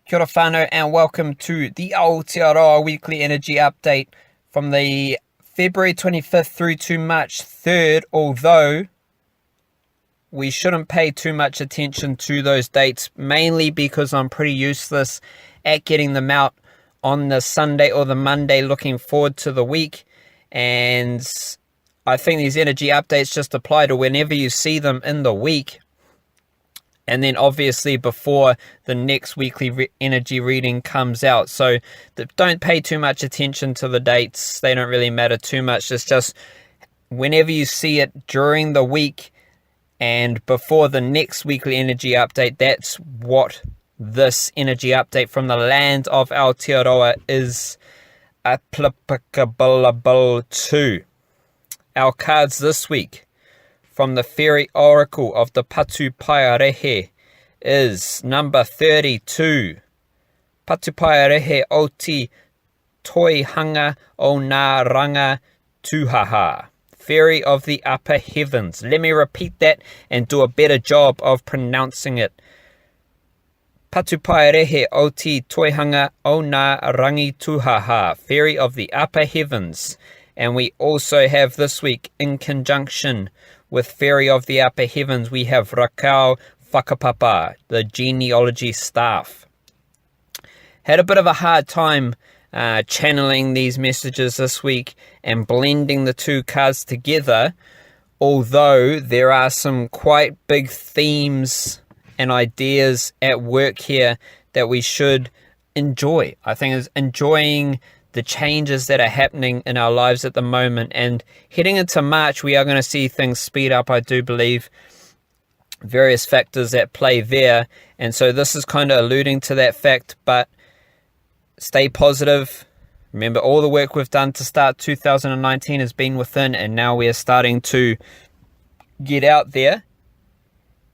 Kia ora whānau and welcome to the Aotearoa Weekly Energy Update from the February 25th through to March 3rd, although we shouldn't pay too much attention to those dates, mainly because I'm pretty useless at getting them out on the Sunday or the Monday looking forward to the week, and I think these energy updates just apply to whenever you see them in the week. And then obviously before the next weekly energy reading comes out. So don't pay too much attention to the dates. They don't really matter too much. It's just whenever you see it during the week and before the next weekly energy update, that's what this energy update from the land of Aotearoa is applicable to. Our cards this week from the Fairy Oracle of the Patupaiarehe is number 32. Patupaiarehe oti toihanga o ngā ranga tuhaha. Fairy of the upper heavens. Let me repeat that and do a better job of pronouncing it. Patupaiarehe oti toihanga o ngā rangi tuhaha. Fairy of the upper heavens. And we also have this week, in conjunction with Fairy of the Upper Heavens, we have Rakau Whakapapa, the genealogy staff. Had a bit of a hard time channeling these messages this week and blending the two cards together, although there are some quite big themes and ideas at work here that we should enjoy. I think is enjoying the changes that are happening in our lives at the moment, and heading into March we are going to see things speed up. I do believe various factors at play there, and so this is kind of alluding to that fact. But stay positive. Remember, all the work we've done to start 2019 has been within, and now we are starting to get out there,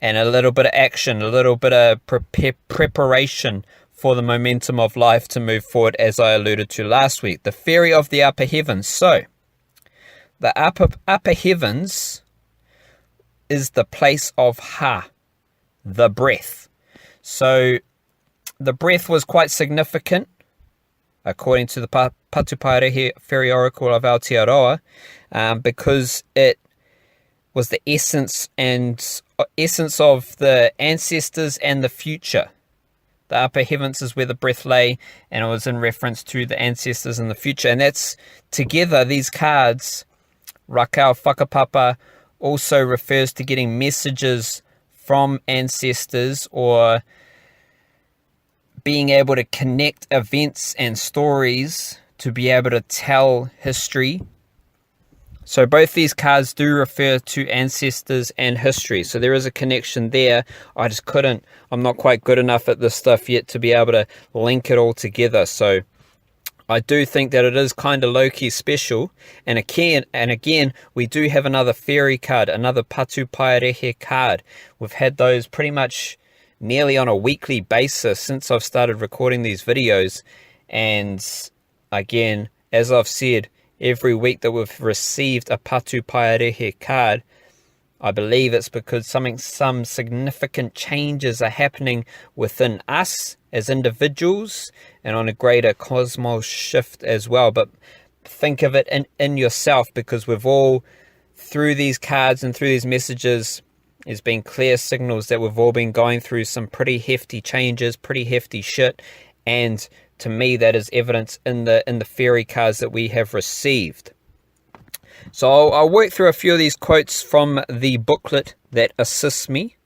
and a little bit of action, a little bit of preparation for the momentum of life to move forward, as I alluded to last week. The Fairy of the Upper Heavens. So, the upper heavens is the place of Ha, the breath. So, the breath was quite significant, according to the Patupaiarehe Fairy Oracle of Aotearoa, because it was the essence of the ancestors and the future. The upper heavens is where the breath lay, and it was in reference to the ancestors in the future. And that's together, these cards, Rakau Whakapapa, also refers to getting messages from ancestors or being able to connect events and stories to be able to tell history. So both these cards do refer to ancestors and history. So there is a connection there. I'm not quite good enough at this stuff yet to be able to link it all together. So I do think that it is kind of low-key special. And again, we do have another fairy card, another Patupaiarehe card. We've had those pretty much nearly on a weekly basis since I've started recording these videos. And again, as I've said, every week that we've received a Patupaiarehe card, I believe it's because some significant changes are happening within us as individuals and on a greater cosmos shift as well. But think of it in yourself, because we've all, through these cards and through these messages, there's been clear signals that we've all been going through some pretty hefty changes, pretty hefty shit, and to me, that is evidence in the fairy cards that we have received. So I'll work through a few of these quotes from the booklet that assists me.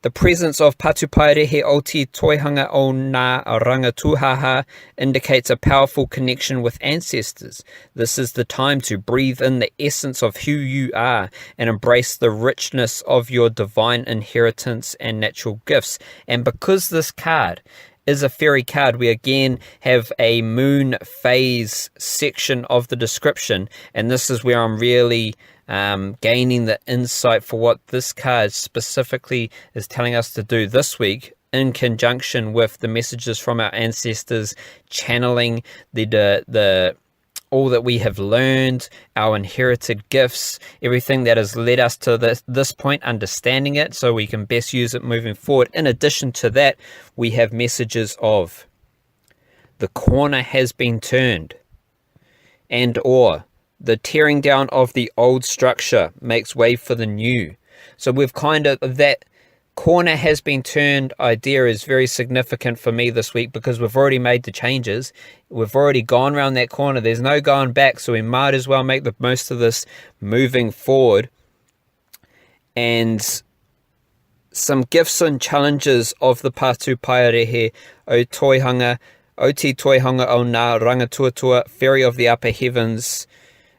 The presence of Patupaiarehe oti toihanga o ngā ranga tuhaha indicates a powerful connection with ancestors. This is the time to breathe in the essence of who you are and embrace the richness of your divine inheritance and natural gifts. And because this card is a fairy card, we again have a moon phase section of the description, and this is where I'm really gaining the insight for what this card specifically is telling us to do this week, in conjunction with the messages from our ancestors, channeling all that we have learned, our inherited gifts, everything that has led us to this point, understanding it so we can best use it moving forward. In addition to that, we have messages of the corner has been turned, and or the tearing down of the old structure makes way for the new. So we've kind of, that corner has been turned idea is very significant for me this week, because we've already made the changes. We've already gone around that corner. There's no going back. So we might as well make the most of this moving forward. And some gifts and challenges of the Patupaiarehe o Toihanga, o te Toihanga o ngā rangatuatua, Fairy of the Upper Heavens,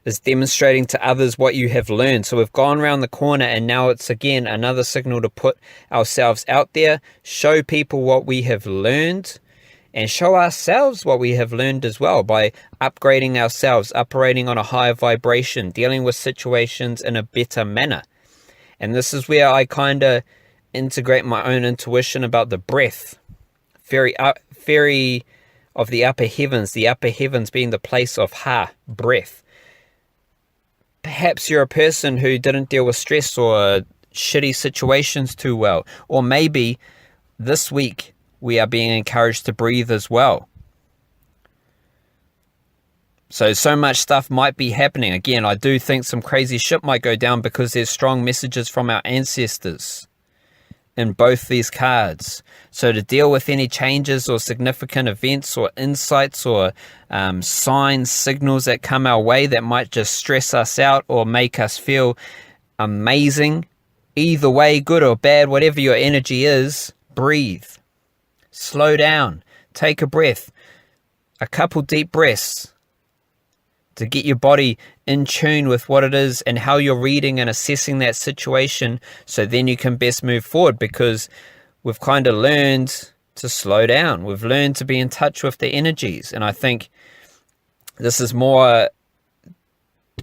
is demonstrating to others what you have learned. So we've gone around the corner, and now it's again another signal to put ourselves out there, show people what we have learned, and show ourselves what we have learned as well, by upgrading ourselves, operating on a higher vibration, dealing with situations in a better manner. And this is where I kind of integrate my own intuition about the breath. Fairy of the upper heavens being the place of breath. Perhaps you're a person who didn't deal with stress or shitty situations too well. Or maybe this week we are being encouraged to breathe as well. So much stuff might be happening. Again, I do think some crazy shit might go down, because there's strong messages from our ancestors in both these cards. So to deal with any changes or significant events or insights or signs, signals that come our way that might just stress us out or make us feel amazing, either way, good or bad, whatever your energy is, breathe. Slow down. Take a breath. A couple deep breaths to get your body in tune with what it is and how you're reading and assessing that situation, so then you can best move forward, because we've kind of learned to slow down. We've learned to be in touch with the energies. And I think this is more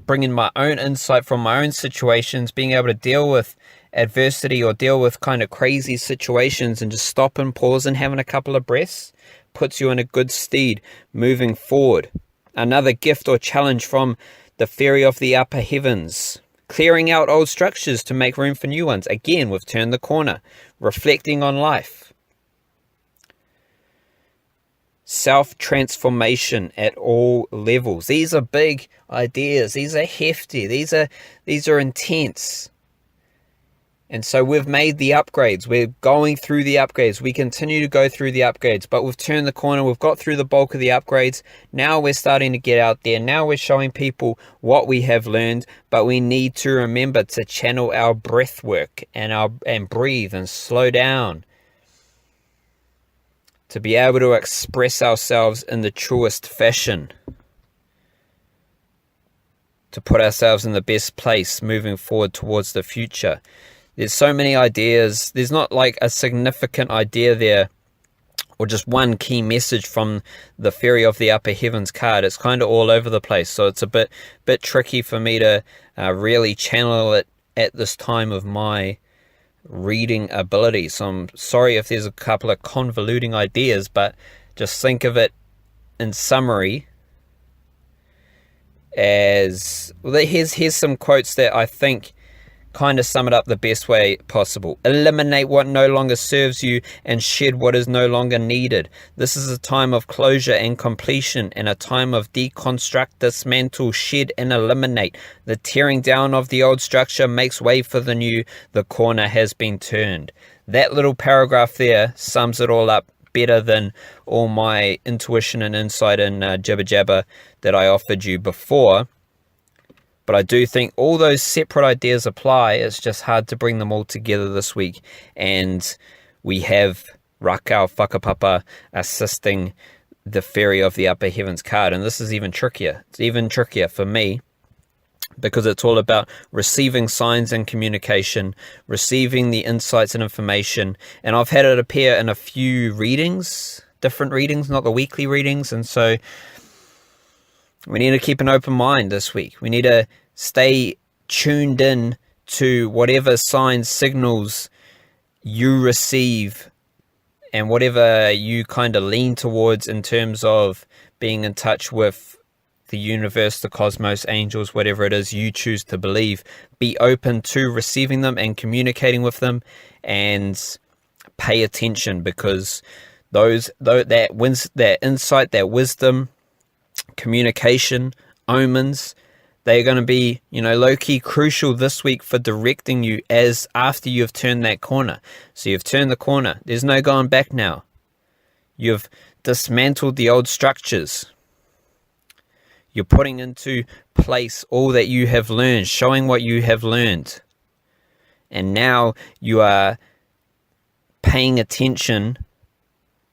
bringing my own insight from my own situations, being able to deal with adversity or deal with kind of crazy situations and just stop and pause and having a couple of breaths puts you in a good stead moving forward. Another gift or challenge from the Fairy of the Upper Heavens. Clearing out old structures to make room for new ones. Again, we've turned the corner. Reflecting on life. Self-transformation at all levels. These are big ideas. These are hefty. These are intense. And so we've made the upgrades. We're going through the upgrades. We continue to go through the upgrades, but we've turned the corner. We've got through the bulk of the upgrades. Now we're starting to get out there. Now we're showing people what we have learned, but we need to remember to channel our breath work and breathe and slow down to be able to express ourselves in the truest fashion, to put ourselves in the best place moving forward towards the future. There's so many ideas. There's not like a significant idea there or just one key message from the Fairy of the Upper Heavens card. It's kind of all over the place. So it's a bit tricky for me to really channel it at this time of my reading ability. So I'm sorry if there's a couple of convoluting ideas, but just think of it in summary as, well, here's some quotes that I think kind of sum it up the best way possible. Eliminate what no longer serves you and shed what is no longer needed. This is a time of closure and completion, and a time of deconstruct, dismantle, shed and eliminate. The tearing down of the old structure makes way for the new. The corner has been turned. That little paragraph there sums it all up better than all my intuition and insight and jibber jabber that I offered you before. But I do think all those separate ideas apply. It's just hard to bring them all together this week. And we have Rakau Whakapapa assisting the Fairy of the Upper Heavens card. And this is even trickier. It's even trickier for me, because it's all about receiving signs and communication, receiving the insights and information. And I've had it appear in a few readings, different readings, not the weekly readings. And so we need to keep an open mind this week. We need to stay tuned in to whatever signs, signals you receive and whatever you kind of lean towards in terms of being in touch with the universe, the cosmos, angels, whatever it is you choose to believe. Be open to receiving them and communicating with them, and pay attention, because that insight, that wisdom, communication, omens, they're going to be, low-key crucial this week for directing you as after you've turned that corner. So you've turned the corner. There's no going back now. You've dismantled the old structures. You're putting into place all that you have learned, showing what you have learned. And now you are paying attention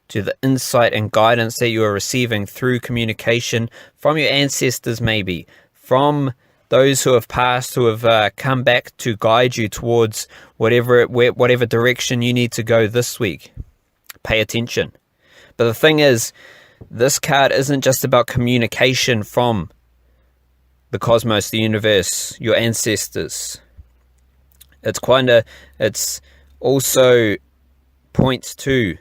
to the insight and guidance that you are receiving through communication from your ancestors, maybe from those who have passed, who have come back to guide you towards whatever direction you need to go this week. Pay attention. But the thing is, this card isn't just about communication from the cosmos, the universe, your ancestors. It's also points to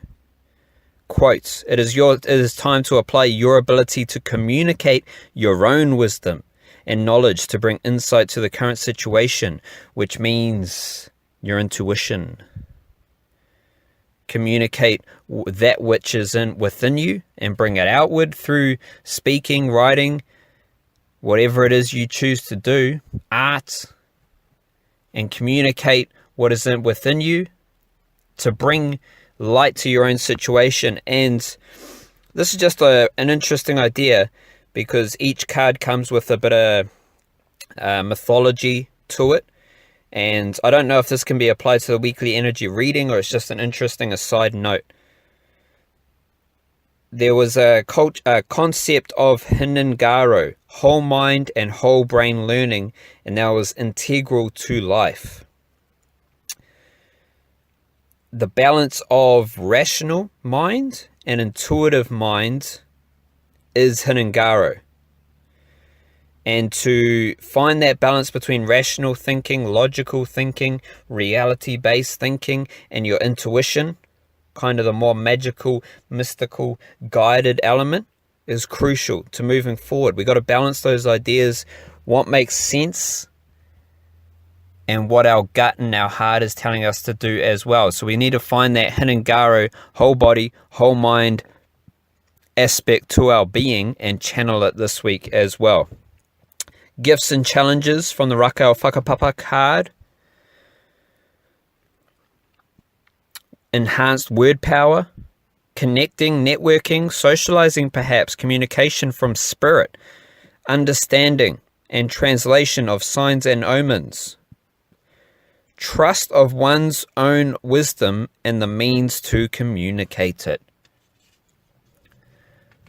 quotes. It is time to apply your ability to communicate your own wisdom and knowledge to bring insight to the current situation, which means your intuition. Communicate that which is within you and bring it outward through speaking, writing, whatever it is you choose to do, art, and communicate what is within you to bring light to your own situation. And this is just an interesting idea, because each card comes with a bit of mythology to it. And I don't know if this can be applied to the weekly energy reading, or it's just an interesting aside note. There was a concept of Hinengaro, whole mind and whole brain learning, and that was integral to life. The balance of rational mind and intuitive mind is Hinengaro. And to find that balance between rational thinking, logical thinking, reality-based thinking, and your intuition, kind of the more magical, mystical, guided element, is crucial to moving forward. We've got to balance those ideas, what makes sense, and what our gut and our heart is telling us to do as well. So we need to find that Hinengaro, whole body, whole mind aspect to our being and channel it this week as well. Gifts and challenges from the Rakao Whakapapa card. Enhanced word power. Connecting, networking, socializing perhaps, communication from spirit. Understanding and translation of signs and omens. Trust of one's own wisdom and the means to communicate it.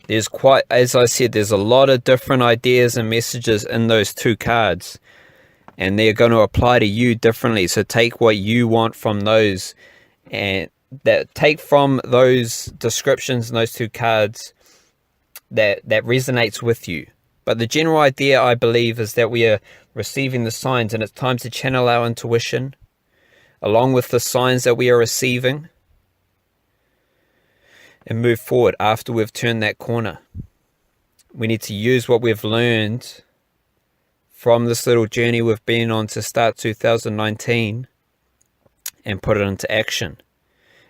As I said, there's a lot of different ideas and messages in those two cards, and they're going to apply to you differently. So take what you want from those, and take from those descriptions in those two cards that resonates with you. But the general idea, I believe, is that we are receiving the signs, and it's time to channel our intuition along with the signs that we are receiving, and move forward after we've turned that corner. We need to use what we've learned from this little journey we've been on to start 2019 and put it into action.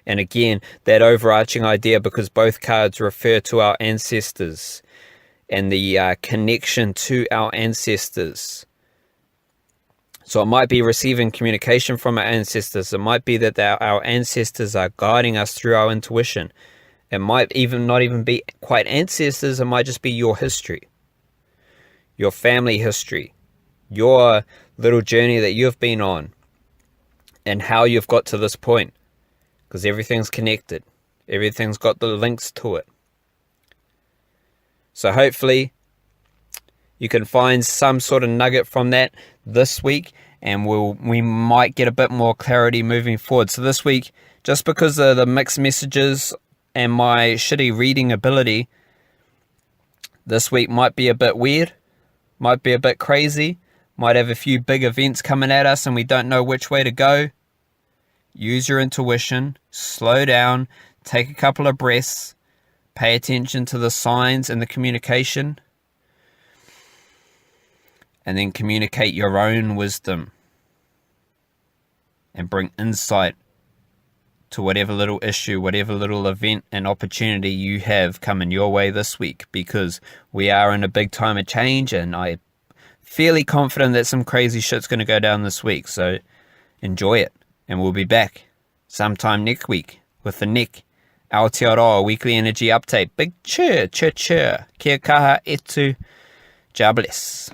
And again, that overarching idea, because both cards refer to our ancestors and the connection to our ancestors. So it might be receiving communication from our ancestors. It might be that our ancestors are guiding us through our intuition. It might even not even be quite ancestors. It might just be your history, your family history, your little journey that you've been on, and how you've got to this point. Because everything's connected. Everything's got the links to it. So hopefully you can find some sort of nugget from that this week, and we might get a bit more clarity moving forward. So this week, just because of the mixed messages and my shitty reading ability, this week might be a bit weird, might be a bit crazy, might have a few big events coming at us and we don't know which way to go. Use your intuition, slow down, take a couple of breaths, pay attention to the signs and the communication, and then communicate your own wisdom and bring insight to whatever little issue, whatever little event and opportunity you have coming your way this week, because we are in a big time of change, and I'm fairly confident that some crazy shit's going to go down this week. So enjoy it, and we'll be back sometime next week with the Aotearoa weekly energy update. Big cheer, cheer, cheer. Kia kaha etu. God bless.